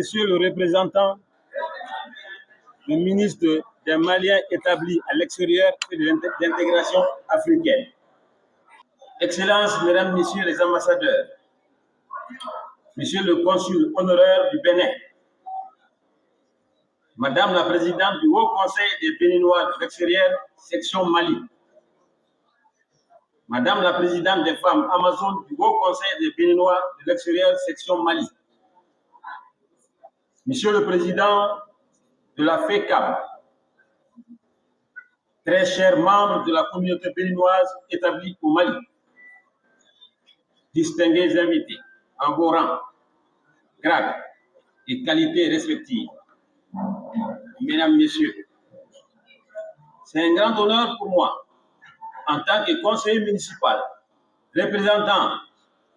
Monsieur le représentant, le ministre des Maliens établis à l'extérieur et de l'intégration africaine. Excellences, Mesdames, Messieurs les ambassadeurs, Monsieur le consul honoraire du Bénin, Madame la présidente du Haut Conseil des Béninois de l'extérieur, section Mali, Madame la présidente des femmes Amazones du Haut Conseil des Béninois de l'extérieur, section Mali, Monsieur le président de la FECAB, très chers membres de la communauté béninoise établie au Mali, distingués invités en vos rangs, grades et qualités respectives, Mesdames, Messieurs, c'est un grand honneur pour moi, en tant que conseiller municipal, représentant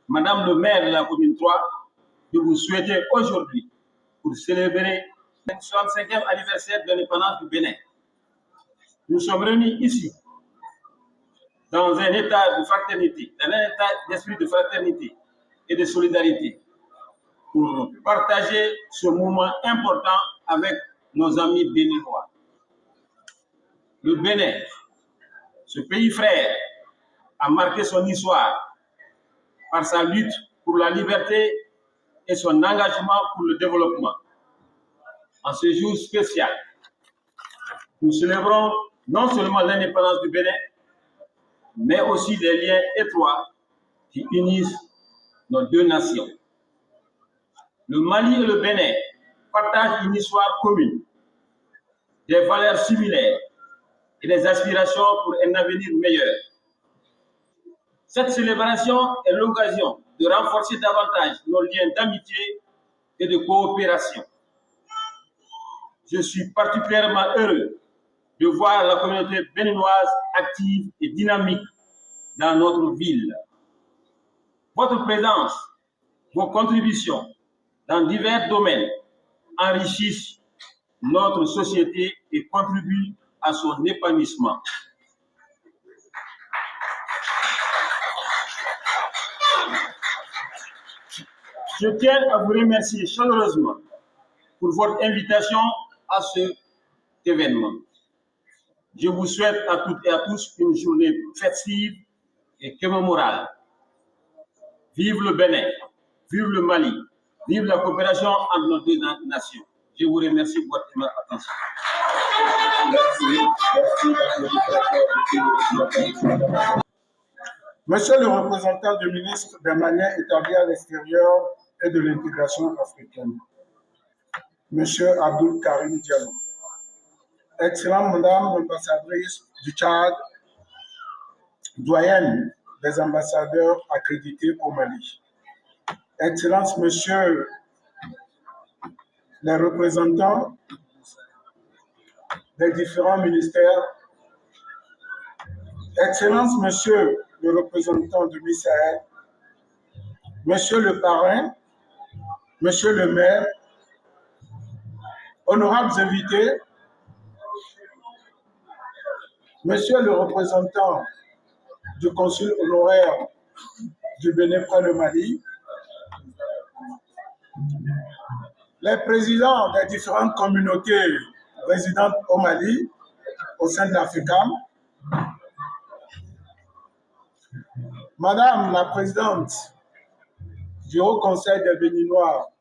Madame le maire de la commune 3, de vous souhaiter aujourd'hui, pour célébrer le 65e anniversaire de l'indépendance du Bénin. Nous sommes réunis ici, dans un état de fraternité, dans un état d'esprit de fraternité et de solidarité, pour partager ce moment important avec nos amis béninois. Le Bénin, ce pays frère, a marqué son histoire par sa lutte pour la liberté et son engagement pour le développement. En ce jour spécial, nous célébrons non seulement l'indépendance du Bénin, mais aussi les liens étroits qui unissent nos deux nations. Le Mali et le Bénin partagent une histoire commune, des valeurs similaires et des aspirations pour un avenir meilleur. Cette célébration est l'occasion de renforcer davantage nos liens d'amitié et de coopération. Je suis particulièrement heureux de voir la communauté béninoise active et dynamique dans notre ville. Votre présence, vos contributions dans divers domaines enrichissent notre société et contribuent à son épanouissement. Je tiens à vous remercier chaleureusement pour votre invitation à cet événement. Je vous souhaite à toutes et à tous une journée festive et commémorale. Vive le Bénin, vive le Mali, vive la coopération entre nos deux nations. Je vous remercie pour votre attention. Monsieur le représentant du ministre des Maliens établis à l'extérieur et de l'intégration africaine, Monsieur Abdul Karim Diallo, Excellente Madame l'ambassadrice du Tchad, doyenne des ambassadeurs accrédités au Mali, Excellences Monsieur les représentants des différents ministères, Excellences Monsieur le représentant du Misaël, Monsieur le parrain, Monsieur le maire, honorables invités, Monsieur le représentant du consul honoraire du Bénin près le Mali, les présidents des différentes communautés résidentes au Mali, au sein de l'AFRICAM, Madame la présidente du Haut Conseil des Béninois,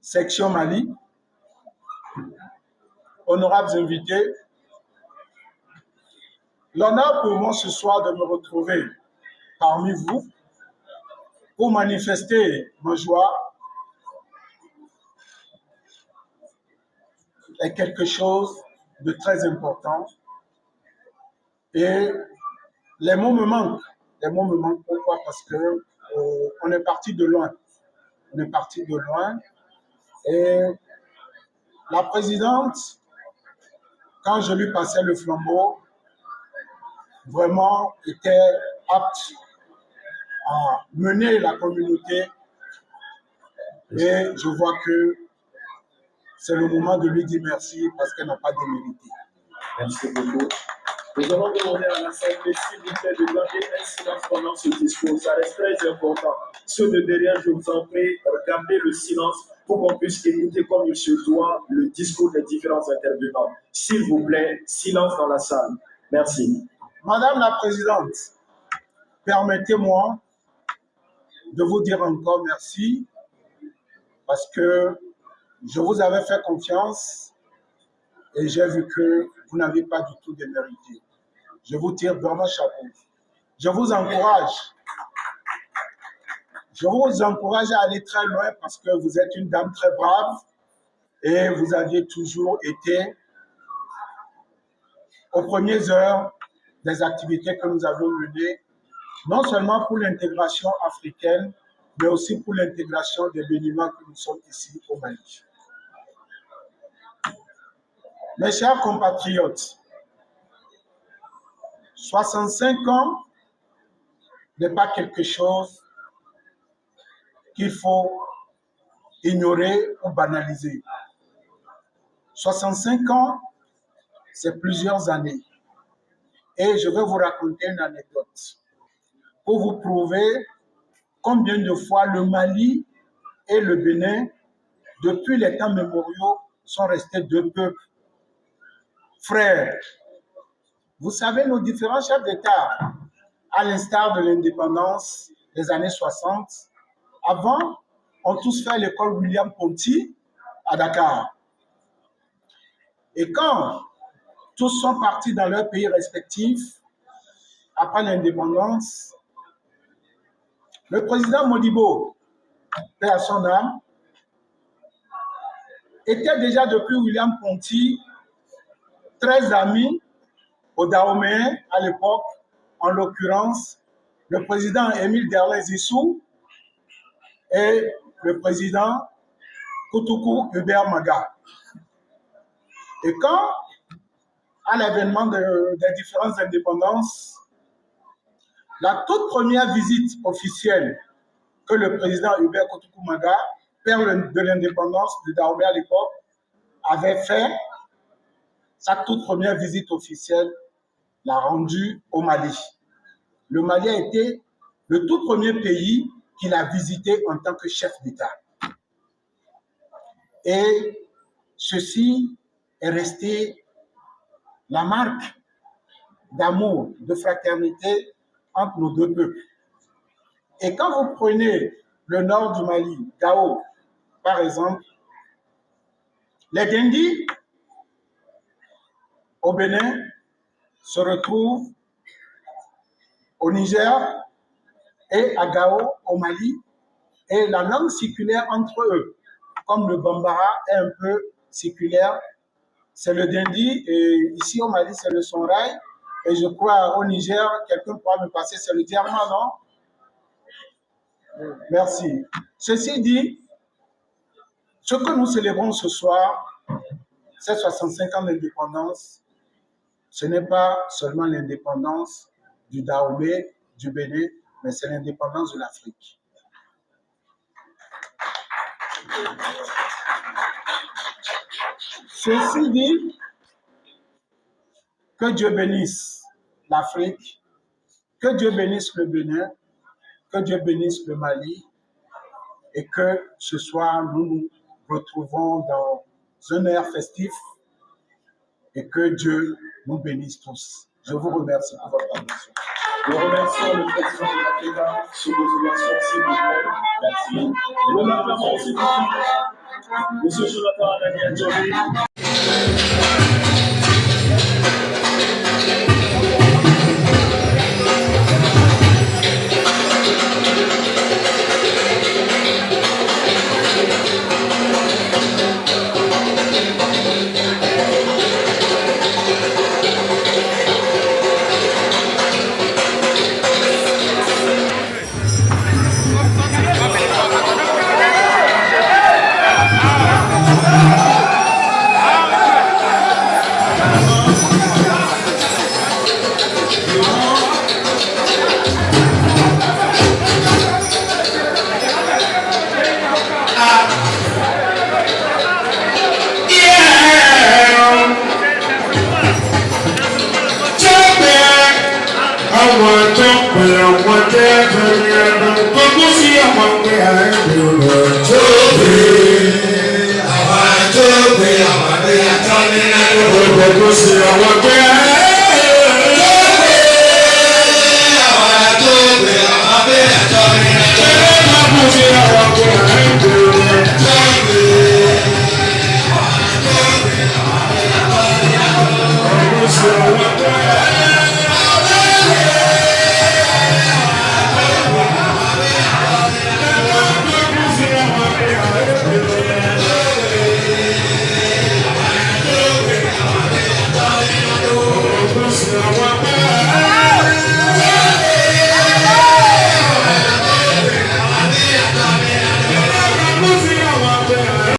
section Mali, honorables invités, l'honneur pour moi ce soir de me retrouver parmi vous pour manifester ma joie est quelque chose de très important. Et les mots me manquent. Les mots me manquent pourquoi? Parce que on est parti de loin. On est parti de loin. Et la présidente, quand je lui passais le flambeau, vraiment était apte à mener la communauté. Et je vois que c'est le moment de lui dire merci parce qu'elle n'a pas démérité. Merci beaucoup. Nous allons demander à l'Assemblée, s'il vous plaît, de garder un silence pendant ce discours. Ça reste très important. Ceux de derrière, je vous en prie, gardez le silence pour qu'on puisse écouter comme il se doit le discours des différents intervenants. S'il vous plaît, silence dans la salle. Merci. Madame la Présidente, permettez-moi de vous dire encore merci parce que je vous avais fait confiance et j'ai vu que vous n'avez pas du tout démérité. Je vous tire vraiment chapeau. Je vous encourage à aller très loin parce que vous êtes une dame très brave et vous aviez toujours été aux premières heures des activités que nous avons menées, non seulement pour l'intégration africaine, mais aussi pour l'intégration des Béninois que nous sommes ici au Mali. Mes chers compatriotes, 65 ans n'est pas quelque chose qu'il faut ignorer ou banaliser. 65 ans, c'est plusieurs années. Et je vais vous raconter une anecdote pour vous prouver combien de fois le Mali et le Bénin, depuis les temps mémoriaux, sont restés deux peuples frères. Vous savez, nos différents chefs d'État, à l'instar de l'indépendance des années 60, avant, ont tous fait l'école William Ponty à Dakar. Et quand tous sont partis dans leurs pays respectifs, après l'indépendance, le président Modibo, paix à son âme, était déjà depuis William Ponty très ami aux Dahoméens à l'époque, en l'occurrence le président Émile Derlin-Zissou et le président Koutoukou Hubert Maga. Et quand, à l'avènement des différentes indépendances, la toute première visite officielle que le président Hubert Koutoukou Maga, père de l'indépendance de Dahomey à l'époque, avait fait, sa toute première visite officielle l'a rendue au Mali. Le Mali a été le tout premier pays qu'il a visité en tant que chef d'État. Et ceci est resté la marque d'amour, de fraternité entre nos deux peuples. Et quand vous prenez le nord du Mali, Gao, par exemple, les Dendis, au Bénin, se retrouvent au Niger et à Gao, au Mali, et la langue circulaire entre eux, comme le Bambara est un peu circulaire, c'est le Dendi, et ici au Mali, c'est le Sonrai, et je crois au Niger, quelqu'un pourra me passer, c'est le Diarma, non? Merci. Ceci dit, ce que nous célébrons ce soir, c'est 65 ans d'indépendance. Ce n'est pas seulement l'indépendance du Dahomey, du Bénin, mais c'est l'indépendance de l'Afrique. Ceci dit, que Dieu bénisse l'Afrique, que Dieu bénisse le Bénin, que Dieu bénisse le Mali, et que ce soir nous nous retrouvons dans un air festif et que Dieu nous bénisse tous. Je vous remercie pour votre attention. Nous remercions le président de la FEDA sur vos ovations, s'il vous plaît. Merci. Nous l'acclamons, s'il vous plaît. Monsieur Jonathan Daniel Jory. Ẹ̀kọ́ sí àwọn pé